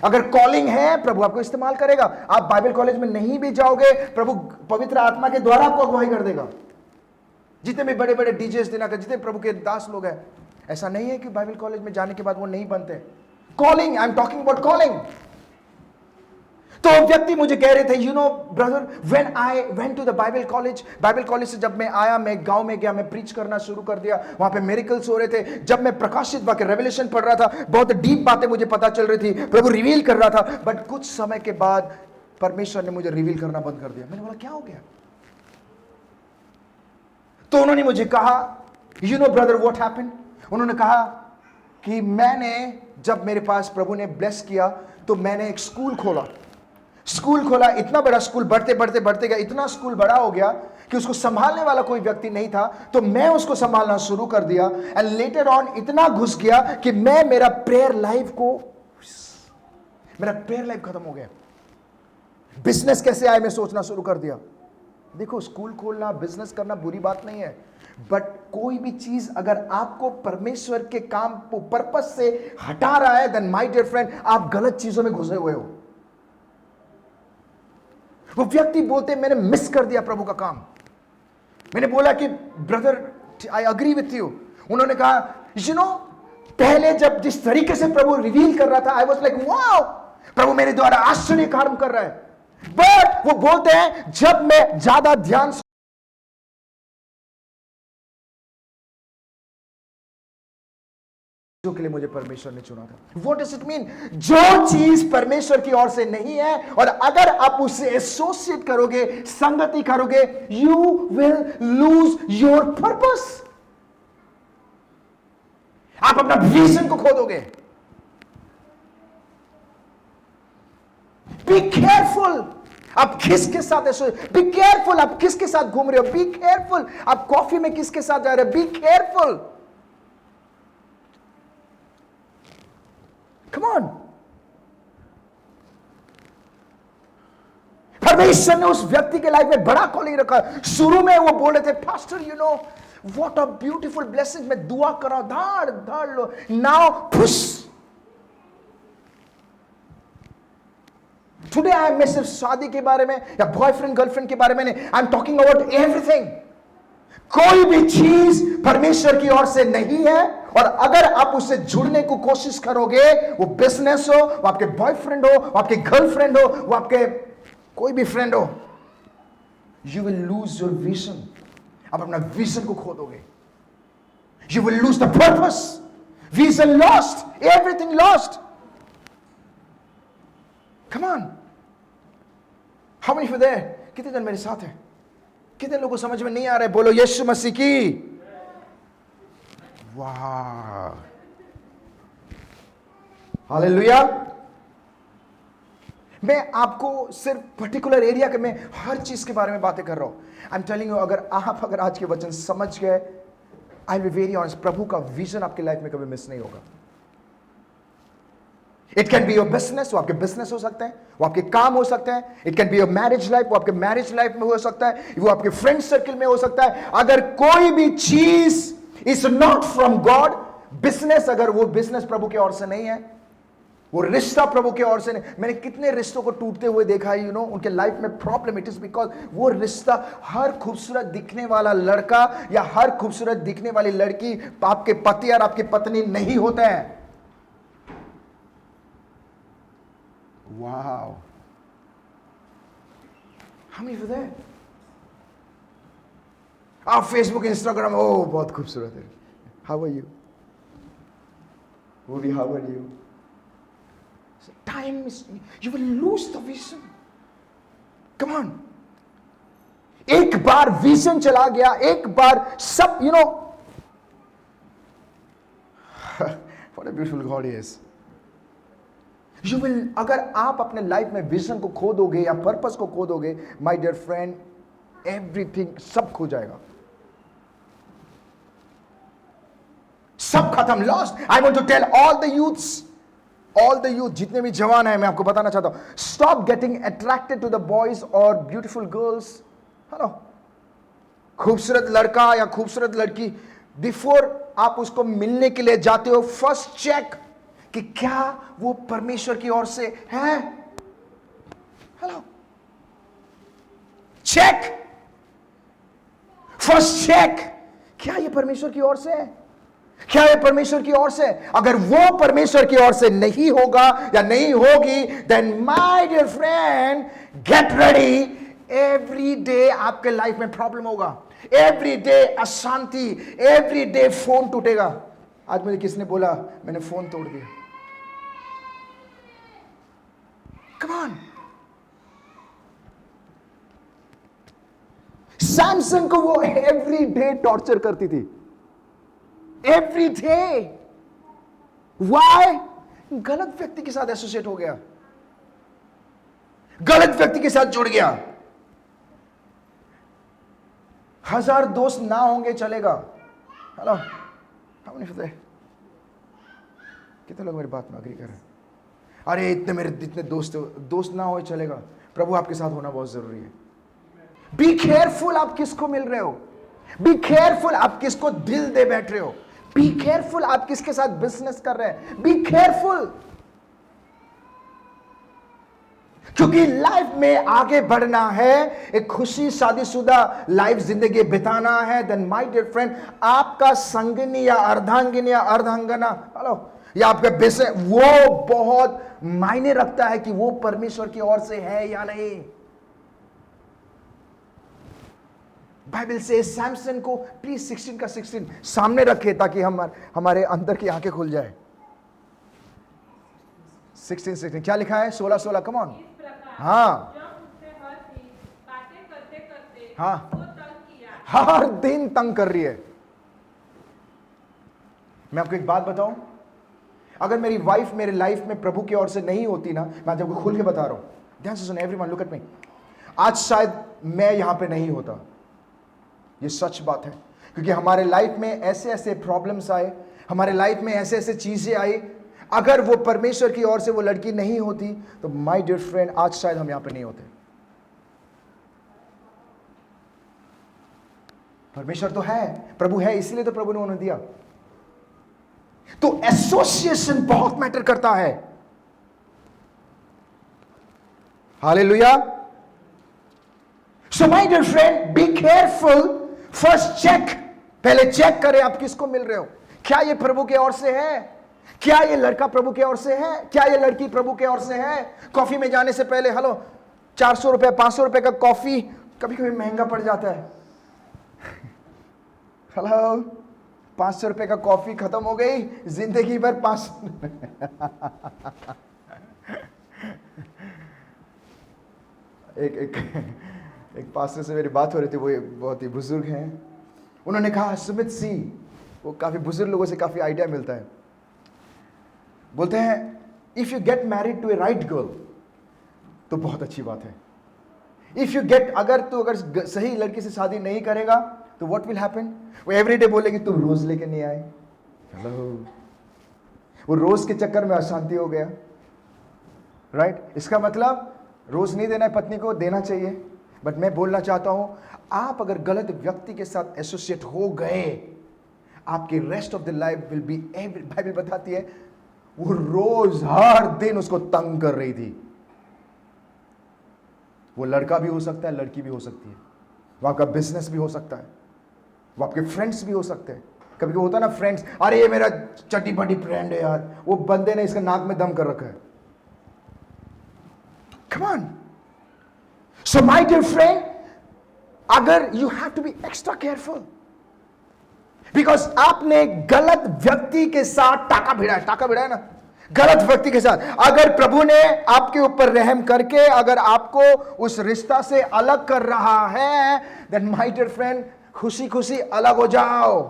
अगर कॉलिंग है, प्रभु आपको इस्तेमाल करेगा। आप बाइबल कॉलेज में नहीं भी जाओगे, प्रभु पवित्र आत्मा के द्वारा आपको अगुवाई कर देगा। जितने भी बड़े बड़े डीजेस देना कर, जितने प्रभु के दास लोग हैं, ऐसा नहीं है कि बाइबल कॉलेज में जाने के बाद वो नहीं बनते। Calling, I am talking about calling. तो व्यक्ति मुझे कह रहे थे, you know brother, when I went to the Bible college से जब मैं आया, मैं गांव में गया, मैं प्रीच करना शुरू कर दिया, वहां पे मिरेकल्स हो रहे थे। जब मैं प्रकाशित वाक्य रेवलेशन पढ़ रहा था, बहुत डीप बातें मुझे पता चल रही थी, प्रभु रिवील कर रहा था, बट कुछ समय के बाद परमेश्वर ने मुझे रिवील करना बंद कर दिया। मैंने बोला क्या हो गया? तो उन्होंने मुझे कहा, you know brother what happened, उन्होंने कहा कि मैंने, जब मेरे पास प्रभु ने ब्लेस किया, तो मैंने एक स्कूल खोला, इतना बड़ा स्कूल, बढ़ते गया, इतना स्कूल बड़ा हो गया कि उसको संभालने वाला कोई व्यक्ति नहीं था, तो मैं उसको संभालना शुरू कर दिया। एंड लेटर ऑन इतना घुस गया कि मेरा प्रेयर लाइफ खत्म हो गया। बिजनेस कैसे आए मैं सोचना शुरू कर दिया। देखो, स्कूल खोलना, बिजनेस करना बुरी बात नहीं है, बट कोई भी चीज अगर आपको परमेश्वर के काम को पर्पस से हटा रहा है, देन माय डियर फ्रेंड, आप गलत चीजों में घुसे हुए हो। वो व्यक्ति बोलते मैंने मिस कर दिया प्रभु का काम। मैंने बोला कि brother I agree with you. उन्होंने कहा, यू नो, पहले जब जिस तरीके से प्रभु रिवील कर रहा था, आई वाज लाइक वाओ, प्रभु मेरे द्वारा आश्चर्य कार्य कर रहा है। बट वो बोलते हैं जब मैं ज्यादा ध्यान जो के लिए मुझे परमेश्वर ने चुना था। What does it mean? जो चीज परमेश्वर की ओर से नहीं है और अगर आप उससे एसोसिएट करोगे, संगति करोगे, you will lose your purpose. आप अपना विजन को खो दोगे। Be careful. आप किसके साथ एसोसिएट, Be careful. आप किसके साथ घूम रहे हो, Be careful. आप कॉफी में किसके साथ जा रहे हो, Be careful. Come on. परमेश्वर ने उस व्यक्ति के लाइफ में बड़ा कॉलिंग रखा। शुरू में वो बोल रहे थे, pastor you know what a beautiful blessing, मैं दुआ कर रहा हूं, धाड़ धाड़ लो, नाउ पुश। टुडे आई मैं सिर्फ शादी के बारे में या बॉयफ्रेंड गर्लफ्रेंड के बारे में नहीं, आई एम टॉकिंग अबाउट एवरीथिंग। कोई भी चीज परमेश्वर की ओर से नहीं है और अगर आप उससे जुड़ने को कोशिश करोगे, वो बिजनेस हो, वो आपके बॉयफ्रेंड हो, वो आपके गर्लफ्रेंड हो, वो आपके कोई भी फ्रेंड हो, you will lose your vision. आप अपना विजन को खो दोगे। You will lose the purpose. Vision lost, everything lost. Come on, how many for there? कितने जन मेरे साथ हैं? कितने लोगों को समझ में नहीं आ रहा है? बोलो यीशु मसीह की वाह, हालेलुया। मैं आपको सिर्फ पर्टिकुलर एरिया के, मैं हर चीज के बारे में बातें कर रहा हूं। आई एम टेलिंग यू, अगर आज के वचन समझ गए, I will be very honest, प्रभु का विजन आपकी लाइफ में कभी मिस नहीं होगा। It can be your business, वो आपके बिजनेस हो सकते हैं, वो आपके काम हो सकते हैं। It can be your marriage life, वो आपके मैरिज लाइफ में हो सकता है, वो आपके फ्रेंड सर्कल में हो सकता है। अगर कोई भी चीज is not from God, business, अगर वो बिजनेस प्रभु की ओर से नहीं है, वो रिश्ता प्रभु की ओर से नहीं। मैंने कितने रिश्तों को टूटते हुए देखा है, यू नो, उनके लाइफ में प्रॉब्लम। इट इज बिकॉज वो रिश्ता, हर खूबसूरत दिखने वाला लड़का या हर खूबसूरत दिखने वाली लड़की आपके पति और आपकी पत्नी नहीं होते हैं। Wow. How many for that? आप फेसबुक इंस्टाग्राम, ओ बहुत खूबसूरत है, हाउ आर यू, वो भी how are you. Time is, you will lose the vision. Come on, एक बार विजन चला गया, एक बार सब, you know, what a beautiful God he is. You will, अगर आप अपने लाइफ में विजन को खो दोगे या पर्पस को खो दोगे, माय डियर फ्रेंड, एवरीथिंग, सब खो जाएगा, सब खत्म, lost. I want to tell all the youth, जितने भी जवान हैं, मैं आपको बताना चाहता हूं, stop getting attracted to the boys और ब्यूटीफुल गर्ल्स। हेलो, खूबसूरत लड़का या खूबसूरत लड़की, बिफोर आप उसको मिलने के लिए जाते हो, फर्स्ट चेक कि क्या वो परमेश्वर की ओर से है। हेलो, चेक, फर्स्ट चेक, क्या ये परमेश्वर की ओर से है, क्या ये परमेश्वर की ओर से? अगर वो परमेश्वर की ओर से नहीं होगा या नहीं होगी, then my dear friend, get ready. Every day आपके लाइफ में प्रॉब्लम होगा, एवरी डे अशांति, एवरी डे फोन टूटेगा। आज मुझे किसने बोला मैंने फोन तोड़ दिया। Come on. सैमसंग को वो एवरी डे टॉर्चर करती थी, एवरी डे। वाई? गलत व्यक्ति के साथ एसोसिएट हो गया, गलत व्यक्ति के साथ जुड़ गया। 1000 दोस्त ना होंगे चलेगा। हेलो, कितने लोग मेरी बात में अग्री कर रहे हैं? अरे इतने दोस्त ना हो चलेगा। प्रभु आपके साथ होना बहुत जरूरी है। बी केयरफुल आप किसको मिल रहे हो, बी केयरफुल आप किसको दिल दे बैठ रहे हो, बी केयरफुल आप किसके साथ बिजनेस कर रहे हैं, बी केयरफुल। क्योंकि लाइफ में आगे बढ़ना है, एक खुशी शादीशुदा लाइफ जिंदगी बिताना है, देन माय डियर फ्रेंड, आपका संगिनी या अर्धांगिनी या अर्धांगना, हेलो, या आपका बिजनेस, वो बहुत मायने रखता है कि वो परमेश्वर की ओर से है या नहीं। बाइबल से सैमसन को प्लीज 16 का 16 सामने रखे ताकि हमारे अंदर की आंखें खुल जाए। 16 क्या लिखा है? 16 कम ऑन। इस प्रकार हाँ जब उससे हर दिन बातें करते करते हाँ। वो तंग किया। हर दिन तंग कर रही है। मैं आपको एक बात बताऊं, अगर मेरी वाइफ मेरे लाइफ में प्रभु की ओर से नहीं होती ना, मैं आपको खुल के बता रहा हूं, ध्यान से सुनो एवरीवन, लुक एट मी, आज शायद मैं यहां पे नहीं होता। ये सच बात है, क्योंकि हमारे लाइफ में ऐसे ऐसे प्रॉब्लम्स आए, हमारे लाइफ में ऐसे ऐसे चीजें आई। अगर वो परमेश्वर की ओर से वो लड़की नहीं होती तो माय डियर फ्रेंड आज शायद हम यहां पे नहीं होते। परमेश्वर तो है, प्रभु है, इसलिए तो प्रभु ने उन्हें दिया। तो एसोसिएशन बहुत मैटर करता है। Hallelujah. So my dear friend, be careful, first check, पहले चेक करें आप किसको मिल रहे हो। क्या ये प्रभु के ओर से है? क्या ये लड़का प्रभु के ओर से है? क्या ये लड़की प्रभु के ओर से है? कॉफी में जाने से पहले, हेलो, 400 रुपए 500 रुपए का कॉफी कभी कभी महंगा पड़ जाता है। हेलो, 500 रुपए का कॉफी खत्म हो गई, जिंदगी भर 500 एक पास्टर से मेरी बात हो रही थी, वो बहुत ही बुजुर्ग हैं। उन्होंने कहा, सुमित सिंह, वो काफी बुजुर्ग लोगों से काफी आइडिया मिलता है। बोलते हैं, if you get married to a right girl तो बहुत अच्छी बात है। इफ यू गेट, अगर सही लड़की से शादी नहीं करेगा तो व्हाट विल हैपन? वो एवरीडे बोलेगी तुम रोज लेके नहीं आए। हेलो, वो रोज के चक्कर में अशांति हो गया, राइट? इसका मतलब रोज नहीं देना है पत्नी को, देना चाहिए। बट मैं बोलना चाहता हूं, आप अगर गलत व्यक्ति के साथ एसोसिएट हो गए, आपकी rest of the life will be, Bible बताती है वो रोज हर दिन उसको तंग कर रही थी। वो लड़का भी हो सकता है, लड़की भी हो सकती है, वो आपका बिजनेस भी हो सकता है, वो आपके फ्रेंड्स भी हो सकते हैं। कभी कभी होता है ना फ्रेंड्स, अरे ये मेरा चटी पटी फ्रेंड है यार, वो बंदे ने इसका नाक में दम कर रखा है। Come on. So my dear friend, अगर you have to be extra careful, because आपने गलत व्यक्ति के साथ टाका भिड़ा है ना, गलत व्यक्ति के साथ। अगर प्रभु ने आपके ऊपर रहम करके अगर आपको उस रिश्ता से अलग कर रहा है, then my dear friend, खुशी खुशी अलग हो जाओ।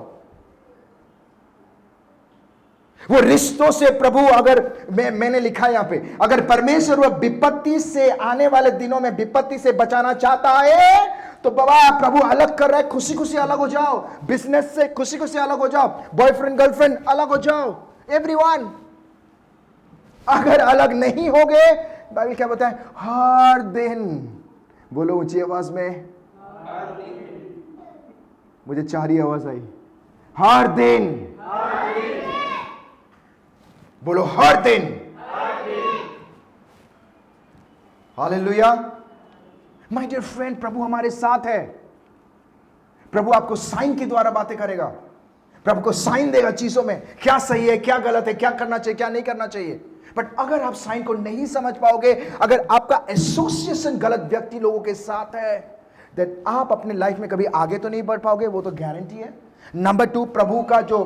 वो रिश्तों से प्रभु, अगर मैंने लिखा यहां पे, अगर परमेश्वर वो विपत्ति से, आने वाले दिनों में विपत्ति से बचाना चाहता है तो बाबा प्रभु अलग कर रहा है, खुशी खुशी अलग हो जाओ। बिजनेस से खुशी खुशी अलग हो जाओ, बॉयफ्रेंड गर्लफ्रेंड अलग हो जाओ, एवरीवन। अगर अलग नहीं हो गए, बाइबल क्या बताए? हर दिन, बोलो ऊंची आवाज में, मुझे 4 ही आवाज आई, हर दिन, बोलो हर दिन। हालेलुया। माय डियर फ्रेंड, प्रभु हमारे साथ है। प्रभु आपको साइन के द्वारा बातें करेगा, प्रभु को साइन देगा चीजों में, क्या सही है, क्या गलत है, क्या करना चाहिए, क्या नहीं करना चाहिए। बट अगर आप साइन को नहीं समझ पाओगे, अगर आपका एसोसिएशन गलत व्यक्ति लोगों के साथ है, देन आप अपने लाइफ में कभी आगे तो नहीं बढ़ पाओगे, वो तो गारंटी है। नंबर 2, प्रभु का जो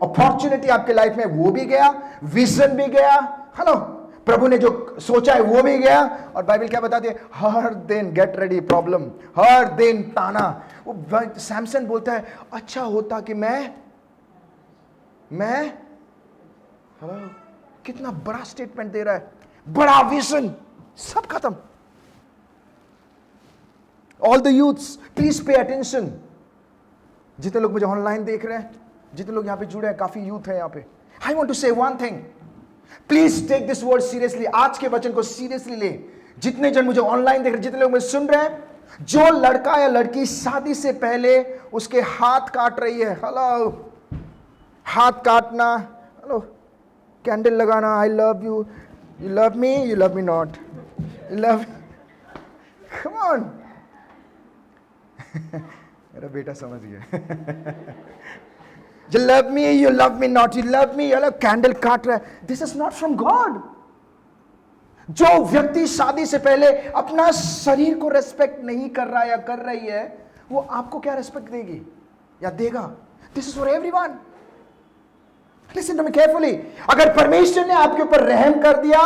अपॉर्चुनिटी आपके लाइफ में वो भी गया, विजन भी गया, हेलो, प्रभु ने जो सोचा है वो भी गया। और बाइबल क्या बताती है? हर दिन गेट रेडी प्रॉब्लम, हर दिन ताना। वो सैमसन बोलता है, अच्छा होता कि मैं हेलो, कितना बड़ा स्टेटमेंट दे रहा है, बड़ा विजन, सब खत्म। All the youths please pay attention. जितने लोग मुझे ऑनलाइन देख रहे हैं, जितने लोग यहां पे जुड़े हैं, काफी यूथ है यहां पे, I want to say one thing, please take this word seriously. आज के वचन को सीरियसली ले। जितने जन मुझे ऑनलाइन देख रहे हैं, जितने लोग मुझे सुन रहे हैं, जो लड़का या लड़की शादी से पहले उसके हाथ काट रही है, हेलो, हाथ काटना, हेलो, कैंडल लगाना, I love you, you love me not, you love, come on. मेरा बेटा समझ गया। You love me, you love me not, you love me, you love candle काट रहा है. This is not from God. जो व्यक्ति शादी से पहले अपना शरीर को रेस्पेक्ट नहीं कर रहा या कर रही है, वो आपको क्या रेस्पेक्ट देगी या देगा? This is for everyone. Listen to me carefully. अगर परमेश्वर ने आपके ऊपर रहम कर दिया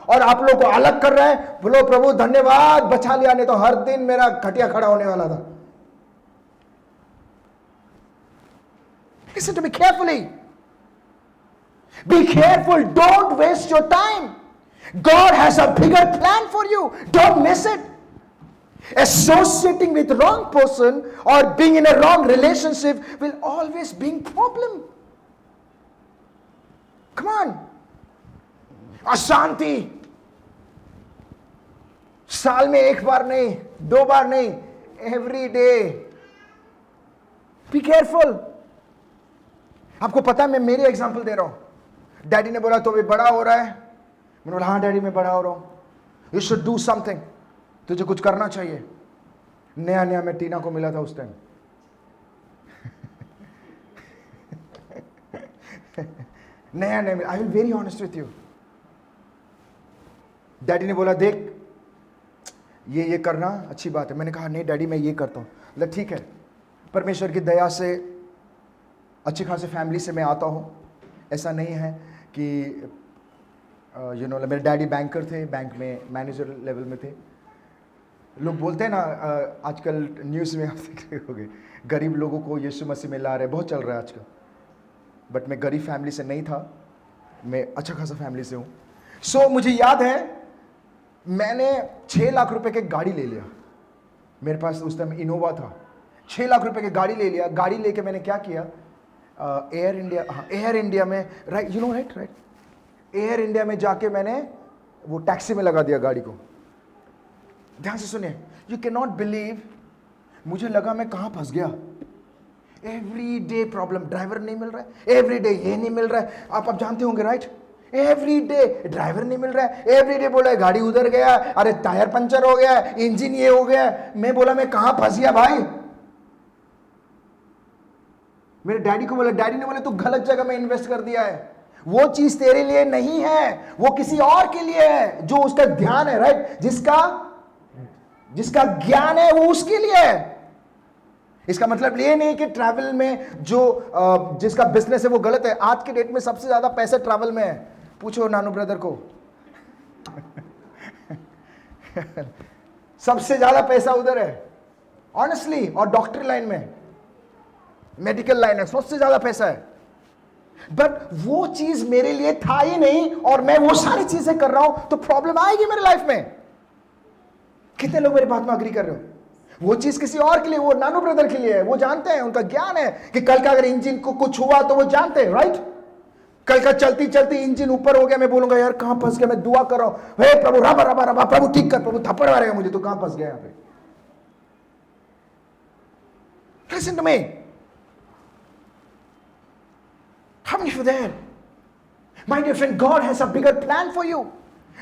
और आप लोगों को अलग कर रहा है, बोलो प्रभु धन्यवाद, बचा लिया, नहीं तो हर दिन मेरा खटिया खड़ा होने वाला था. Listen to me carefully. Be careful. Don't waste your time. God has a bigger plan for you. Don't miss it. Associating with wrong person or being in a wrong relationship will always bring problem. Come on. अशांति साल में एक बार नहीं, 2 बार नहीं, every day. Be careful. आपको पता है, मैं मेरी एग्जांपल दे रहा हूं. डैडी ने बोला तो भी बड़ा हो रहा है. मैंने बोला हाँ डैडी मैं बड़ा हो रहा हूं. You should do something. तुझे कुछ करना चाहिए. नया नया मैं टीना को मिला था उस टाइम. नया नया. I will very honest with you. Daddy ने बोला देख ये करना अच्छी बात है. मैंने कहा नहीं डैडी मैं ये करता हूं. बोला ठीक है. परमेश्वर की दया से अच्छी खासी फैमिली से मैं आता हूँ. ऐसा नहीं है कि मेरे डैडी बैंकर थे, बैंक में मैनेजर लेवल में थे. लोग बोलते हैं ना आजकल न्यूज़ में आप देख रहे होंगे, गरीब लोगों को यीशु मसीह में ला रहे, बहुत चल रहा है आजकल. बट मैं गरीब फैमिली से नहीं था, मैं अच्छा खासा फैमिली से हूँ. सो मुझे याद है मैंने 6 लाख रुपए की गाड़ी ले लिया. मेरे पास उस टाइम इनोवा था. 6 लाख रुपए की गाड़ी ले लिया. गाड़ी लेके मैंने क्या किया, एयर इंडिया में राइट एयर इंडिया में जाके मैंने वो टैक्सी में लगा दिया गाड़ी को. ध्यान से सुनिए. यू कैन नॉट बिलीव, मुझे लगा मैं कहाँ फंस गया. Every day problem. ड्राइवर नहीं मिल रहा है, एवरी डे ये नहीं मिल रहा है. आप जानते होंगे राइट. एवरी डे ड्राइवर नहीं मिल रहा है. एवरी डे बोला गाड़ी उधर गया, अरे टायर पंचर हो गया, इंजन ये हो गया. मैं बोला मैं कहाँ फंस गया भाई. मेरे डैडी को बोला, डैडी ने बोला तू गलत जगह में इन्वेस्ट कर दिया है. वो चीज तेरे लिए नहीं है, वो किसी और के लिए है. जो उसका ध्यान है राइट, जिसका ज्ञान है वो उसके लिए है. इसका मतलब ये नहीं कि ट्रैवल में जो जिसका बिजनेस है वो गलत है. आज के डेट में सबसे ज्यादा पैसे ट्रैवल में है. पूछो नानू ब्रदर को. सबसे ज्यादा पैसा उधर है ऑनेस्टली. और डॉक्टरी लाइन में, मेडिकल लाइन है, सबसे ज्यादा पैसा है. बट वो चीज मेरे लिए था ही नहीं और मैं वो सारी चीजें कर रहा हूं तो प्रॉब्लम आएगी मेरे लाइफ में. कितने लोग मेरी बात में अग्री कर रहे हो? वो चीज किसी और के लिए, वो नानू ब्रदर के लिए है. वो जानते हैं, उनका ज्ञान है कि कल का अगर इंजन को कुछ हुआ तो वो जानते हैं राइट. कल का चलती चलती इंजन ऊपर हो गया, मैं बोलूंगा यार कहां फंस गया. मैं दुआ कर रहा हूं, हे प्रभु रबा रबा रबा, प्रभु ठीक कर, प्रभु थप्पड़ मारेगा मुझे, तो कहां फंस गया यहां पे. Listen to me. How many of there? My dear friend, God has a bigger plan for you.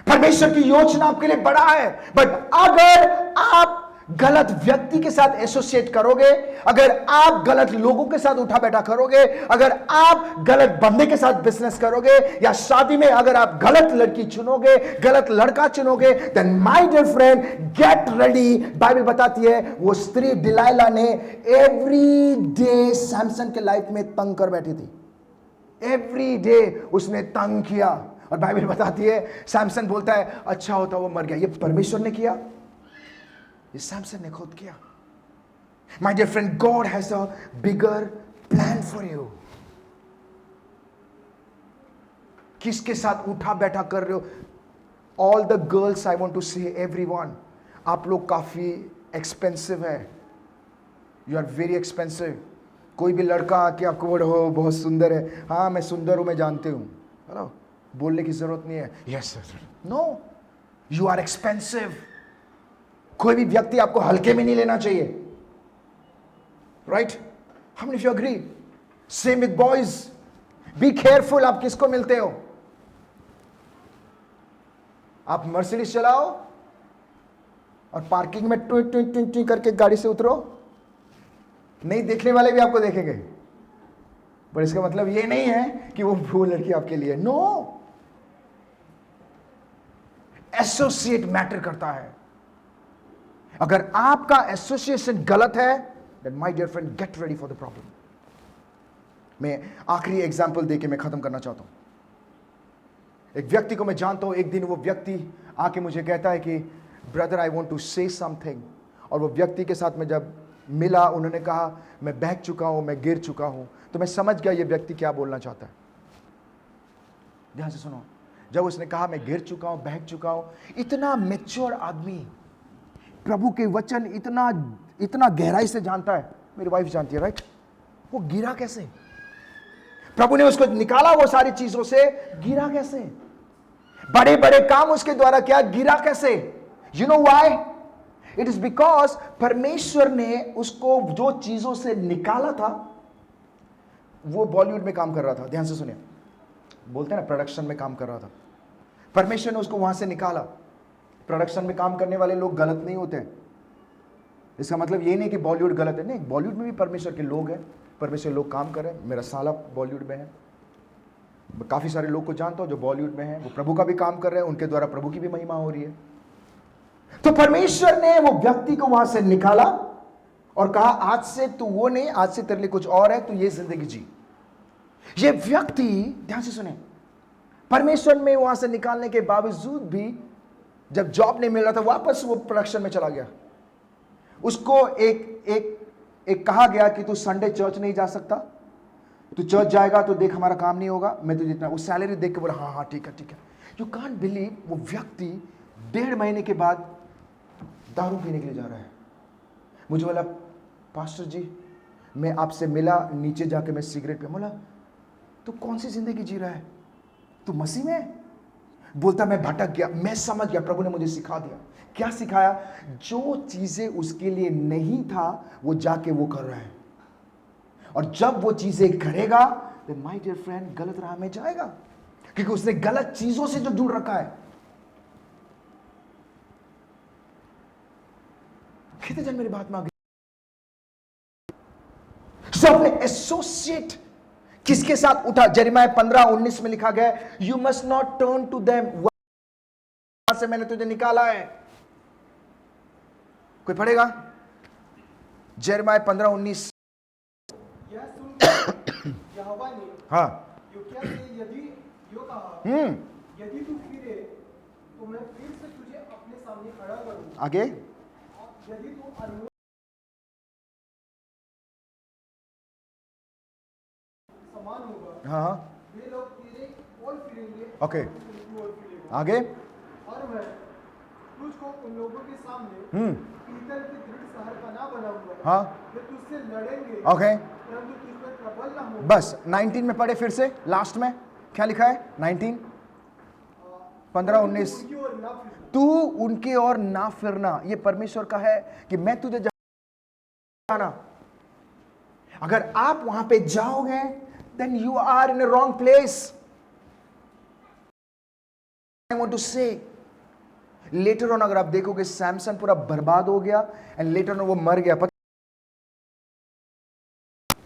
परमेश्वर की योजना आपके लिए बड़ा है. बट अगर आप गलत व्यक्ति के साथ एसोसिएट करोगे, अगर आप गलत लोगों के साथ उठा बैठा करोगे, अगर आप गलत बंदे के साथ बिजनेस करोगे, या शादी में अगर आप गलत लड़की चुनोगे, गलत लड़का चुनोगे, then my dear friend get ready. Bible बताती है वो स्त्री डिलाइला ने एवरी डे सैमसन के लाइफ में तंग कर बैठी थी. एवरी डे उसने तंग किया. और बाइबल बताती है सैमसन बोलता है अच्छा होता वो मर गया. ये परमेश्वर ने किया, ये सैमसन ने खुद किया. My dear friend, God has a bigger plan for you. किसके साथ उठा बैठा कर रहे हो? All the girls, I want to say everyone, आप लोग काफी एक्सपेंसिव है. You are very expensive. कोई भी लड़का आके आपको बोले हो बहुत सुंदर है, हाँ मैं सुंदर हूं, मैं जानती हूं, हेलो, बोलने की जरूरत नहीं है. Yes sir. No, you are expensive. कोई भी व्यक्ति आपको हल्के में नहीं लेना चाहिए राइट. हम you agree? Same with boys. Be careful आप किसको मिलते हो. आप मर्सिडीज चलाओ और पार्किंग में टू टू टू टू करके गाड़ी से उतरो, नहीं देखने वाले भी आपको देखेंगे. पर इसका मतलब ये नहीं है कि वो लड़की आपके लिए। नो, एसोसिएट मैटर करता है। अगर आपका एसोसिएशन गलत है, then my dear friend get ready for the problem. मैं आखिरी एग्जाम्पल देके मैं खत्म करना चाहता हूं। एक व्यक्ति को मैं जानता हूं, एक दिन वो व्यक्ति आके मुझे कहता है कि brother I want to say something, और वो व्यक्ति के साथ मैं जब मिला, उन्होंने कहा मैं बहक चुका हूं, मैं गिर चुका हूं। तो मैं समझ गया ये व्यक्ति क्या बोलना चाहता है। ध्यान से सुनो, जब उसने कहा मैं गिर चुका हूं, बहक चुका हूं, इतना मैच्योर आदमी प्रभु के वचन इतना इतना गहराई से जानता है। मेरी वाइफ जानती है, राइट? वो गिरा कैसे? प्रभु ने उसको निकाला वो सारी चीजों से, गिरा कैसे? बड़े बड़े काम उसके द्वारा किया, गिरा कैसे? You know why? It is because परमेश्वर ने उसको जो चीजों से निकाला था, वो बॉलीवुड में काम कर रहा था। ध्यान से सुनिए, बोलते हैं ना प्रोडक्शन में काम कर रहा था। परमेश्वर ने उसको वहां से निकाला। प्रोडक्शन में काम करने वाले लोग गलत नहीं होते। इसका मतलब ये नहीं कि बॉलीवुड गलत है, नहीं, बॉलीवुड में भी परमेश्वर के लोग हैं, परमेश्वर लोग काम कर रहे हैं। मेरा साला बॉलीवुड में है, काफी सारे लोग को जानता हूं जो बॉलीवुड में है, वो प्रभु का भी काम कर रहे हैं, उनके द्वारा प्रभु की भी महिमा हो रही है। तो परमेश्वर ने वो व्यक्ति को वहां से निकाला और कहा आज से तू वो नहीं, आज से तेरे लिए कुछ और है, तू ये जिंदगी जी। ये व्यक्ति, ध्यान से सुने, परमेश्वर में वहां से निकालने के बावजूद भी जब जॉब नहीं मिल रहा था, वापस वो प्रोडक्शन में चला गया। उसको एक कहा गया कि तू संडे चर्च नहीं जा सकता, तू चर्च जाएगा तो देख हमारा काम नहीं होगा, मैं तुझे इतना, उस सैलरी देख के बोला हाँ हाँ ठीक है ठीक है। यू कांट बिलीव, वो व्यक्ति 1.5 महीने के बाद दारू पीने के लिए जा रहा है। मुझे बोला पास्टर जी मैं आपसे मिला, नीचे जाके मैं सिगरेट पे, बोला तू कौन सी जिंदगी जी रहा है, तू मसीह में है? बोलता मैं भटक गया। मैं समझ गया, प्रभु ने मुझे सिखा दिया। क्या सिखाया? जो चीजें उसके लिए नहीं था वो जाके वो कर रहा है, और जब वो चीजें करेगा तो माय डियर फ्रेंड गलत राह में जाएगा, क्योंकि उसने गलत चीजों से जो जुड़ रखा है। कितने जन मेरी बात में आ गए? सब ने एसोसिएट किसके साथ उठा? यिर्मयाह 15:19 में लिखा गया you must not turn to them, वहां से मैंने तुझे निकाला है। कोई पढ़ेगा? यिर्मयाह 15:19। यह सुनकर यहोवा ने हाँ योशिय्याह से यदि यो कहा, यदि तू फिरे तो मैं फिर से तुझे अपने सामने खड़ा करूंगा। आगे, यदि तू अनमोल समान होगा, हाँ हाँ वे लोग तेरे ओर फिरेंगे, ओके, तू उनकी ओर फिरेगा। आगे, और मैं तुझको उन लोगों के सामने पीतल के दृढ़ शहर का ना बनाऊंगा, हाँ वे तुझसे लड़ेंगे, ओके। परंतु तुझ में प्रबल ना हो। बस 19 में पढ़े फिर से, लास्ट में क्या लिखा है? 19 15-19, उनकी ओर ना फिरना। तू उनके और ना फिरना। ये परमेश्वर का है कि मैं तुझे जाना। अगर आप वहां पे जाओगे then you are in a wrong place. I want to say later on, अगर आप देखोगे सैमसन पूरा बर्बाद हो गया एंड लेटर ऑन वो मर गया।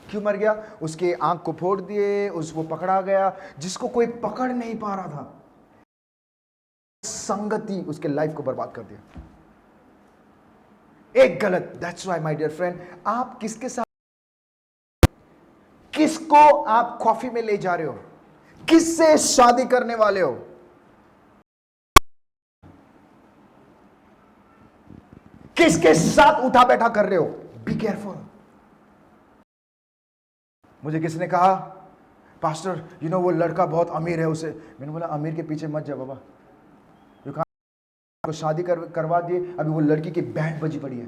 क्यों मर गया? उसके आंख को फोड़ दिए, वो पकड़ा गया जिसको कोई पकड़ नहीं पा रहा था। संगति उसके लाइफ को बर्बाद कर दिया, एक गलत। That's why my dear friend, आप किसके साथ, किसको आप कॉफी में ले जा रहे हो, किससे शादी करने वाले हो, किसके साथ उठा बैठा कर रहे हो? Be careful. मुझे किसने कहा पास्टर यू नो वो लड़का बहुत अमीर है, उसे, मैंने बोला अमीर के पीछे मत जा बाबा, को शादी करवा दिए, अभी वो लड़की की बैंड बजी पड़ी है।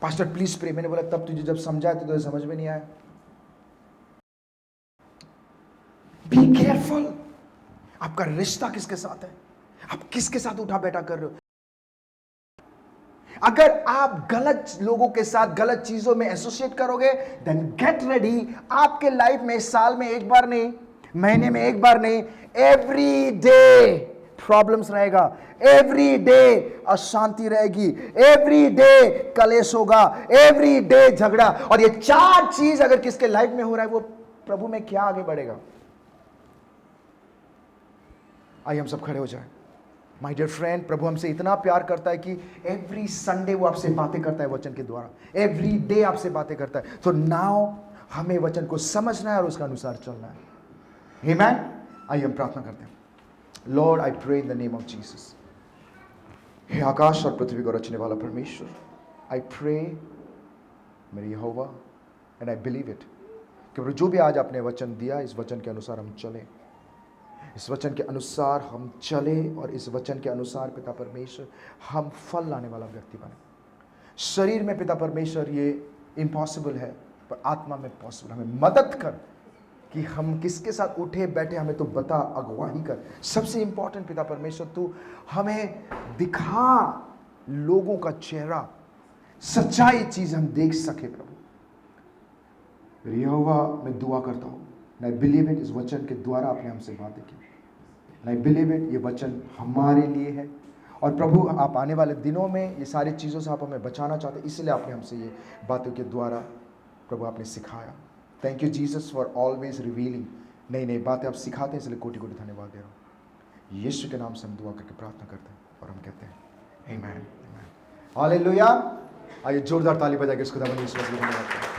Pastor please pray. मैंने बोला तब तुझे जब समझाया तो तुझे समझ में नहीं आया। बी केयरफुल, आपका रिश्ता किसके साथ है, आप किसके साथ उठा बैठा कर रहे हो। अगर आप गलत लोगों के साथ गलत चीजों में एसोसिएट करोगे देन गेट रेडी, आपके लाइफ में साल में एक बार नहीं, महीने में एक बार नहीं, एवरी डे प्रॉब्लम्स रहेगा, एवरी डे अशांति रहेगी, एवरी डे कलेश होगा, एवरी डे झगड़ा। और ये 4 चीज अगर किसके लाइफ में हो रहा है वो प्रभु में क्या आगे बढ़ेगा। आइए हम सब खड़े हो जाए। माय डियर फ्रेंड, प्रभु हमसे इतना प्यार करता है कि एवरी संडे वो आपसे बातें करता है वचन के द्वारा, एवरी डे आपसे बातें करता है। तो नाउ हमें वचन को समझना है और उसके अनुसार चलना है। आमेन। आइए हम प्रार्थना करते हैं। Lord, I pray in the name of Jesus. हे आकाश और पृथ्वी को रचने वाला परमेश्वर, आई प्रे मेरी यहोवा, एंड आई बिलीव इट कि जो भी आज आपने वचन दिया, इस वचन के अनुसार हम चलें, इस वचन के अनुसार हम चले और इस वचन के अनुसार पिता परमेश्वर हम फल लाने वाला व्यक्ति बने। शरीर में पिता परमेश्वर ये इम्पॉसिबल है, पर आत्मा में पॉसिबल। हमें मदद कर कि हम किसके साथ उठे बैठे, हमें तो बता, अगुवाही कर। सबसे इंपॉर्टेंट पिता परमेश्वर, तू हमें दिखा लोगों का चेहरा, सच्चाई चीज हम देख सके प्रभु। यहोवा मैं दुआ करता हूँ, आई बिलीव इट, इस वचन के द्वारा आपने हमसे बातें की, आई बिलीव इट, ये वचन हमारे लिए है। और प्रभु आप आने वाले दिनों में ये सारी चीज़ों से आप हमें बचाना चाहते, इसलिए आपने हमसे ये बातों के द्वारा प्रभु आपने सिखाया। Thank you Jesus for always revealing, नई नई बातें आप सिखाते हैं, इसलिए कोटि कोटि धन्यवाद दे रहा हूँ। यीशु के नाम से हम दुआ करके प्रार्थना करते हैं और हम कहते हैं आमीन, आमीन, हालेलुया। आइए जोरदार ताली बजा के इसको धन्यवाद करें।